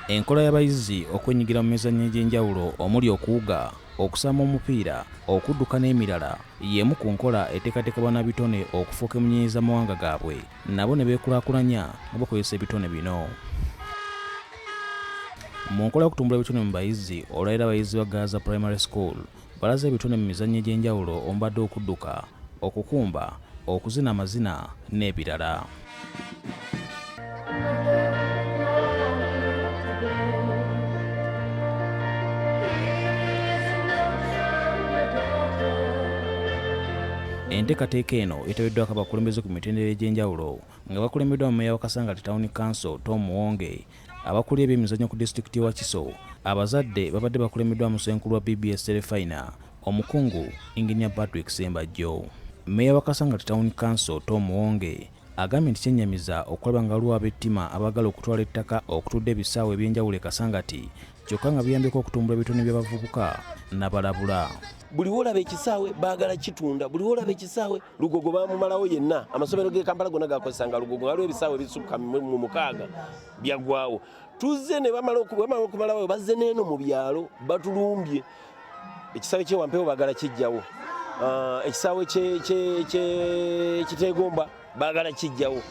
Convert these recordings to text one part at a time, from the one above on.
Enkola y'abayizi okwenyigira mu mizannyo egy'enjawulo omuli okuwuga, okusamba omupiira, okudduka n'emirala y'emu ku nkola eteekateekebwa na bitone okufuuka emunyeeza mawanga gaabwe nabo ne beekulaakulanya nga bakozesa ebitone bino. Mu nkola y'okutumbula ebitone mu bayizi, olwaliro abayizi ba Gayaaza Primary School balaza ebitone mu mizannyo egy'enjawulo ombadde okudduka, okukumba, okuzina amazina n'ebirala. Enteekateeka eno eteereddwako abakulembeze ku mitendera egy'enjawulo nga bakulembeddwa mu Meeya wa Kasangati Town Council Tom Muwonge, abakulira ebyemizannyo ku disitulikiti wa Kiso, abazadde babadde bakulembeddwa mu Ssenkulu wa BBS Terefayina, omukungu Engineer Patrick Sembajjo. Meeya wa Kasangati Town Council Tom Muwonge agambye nti kyennyamiza okulaba nga waliwo ab'ettima abagala okutwala ettaka okutudde ebisaawe eby'enjawulo e Kasangati kyokka nga biyambeko okutumbula ebitone by'abavubuka n'abalabula. Buli wolaba ekisaawe baagala kitunda, buli wolaba ekisaawe Lugogo baamumalawo yenna. Amasomero g'e Kampala gonna gakozesanga Lugogo, waliwo ebisaawe ebisukka mu 6 byaggwawo. Tuzze ne bamala okumalawo bazze n'eno mu byalo batulumbye. Ekisaawe ky'Ewampewo baagala kijjawo. Ekisaawe Kiteegomba baagala kijjawo.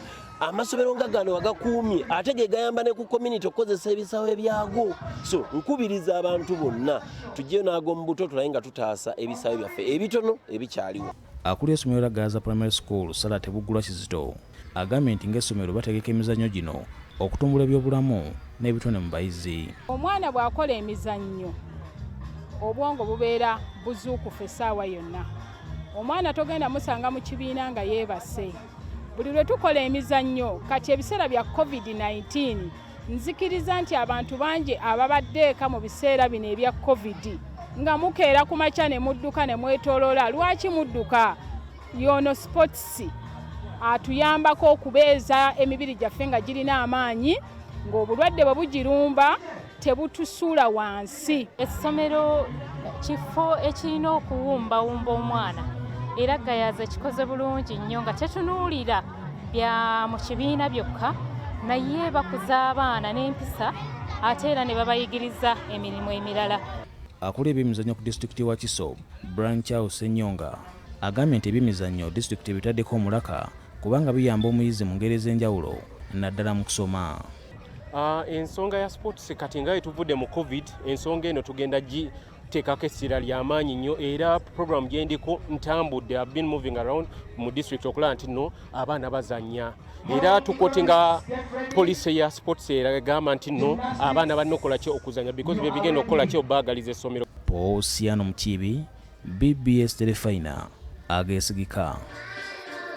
Amasomero nga gano agakuumye ate ge gayamba ne ku community okukozesa ebisaawe byago. So nkubiriza abantu bonna tujje n'ag'omu buto tulaye nga tutaasa ebisaawe byaffe ebitono ebikyaliwo. Akulira essomero lya Gayaaza Primary School Sarah Tebuggulwa Kizito agambye nti ng'essomero bategeka emizannyo gino okutumbula ebyobulamu n'ebitone mu bayizi. Omwana bw'akola emizannyo obwongo bubeera buzuukufu essaawa yonna. Omwana togenda musanga mu kibiina nga yeebase. Buli lwe tukola emizannyo kati ebiseera bya COVID-19 nzikiriza nti abantu bangi ababadde eka mu biseera bino ebya COVID nga mukeera ku makya ne mudduka ne mwetooloola. Lwaki mudduka? Yono sports atuyambako okubeeza emibiri gyaffe nga girina amaanyi ng'obulwadde bwe bugirumba tebutusuula wansi. Essomero kifo ekirina okuwumbawumba omwana. Era Gayaaza kikoze bulungi nnyo nga tetunuulira bya mu kibiina byokka naye bakuza abaana n'empisa ate era ne babayigiriza emirimu emirala. Akulira ebyemizannyo ku disitulikiti wa Kiso Brian Charles Ssenyonga agambye nti ebyemizannyo disitulikiti bitaddeko omulaka kubanga biyamba omuyizi mu ngeri ez'enjawulo naddala mu kusoma. Ensonga ya sports kati nga etuvudde mu COVID, ensonga eno tugenda teekako essira ly'amaanyi nnyo era program gyendiko ntambudde. I've been moving around mu district okulaba nti nno abaana bazannya era tukotinga poliisi ya sports era egamba nti nno abaana balina okukola ki okuzannya because bye bigenda okukola ki obbaagaliza essomero. Paul Siano Mukiibi, BBS Terefayina, ageesigika.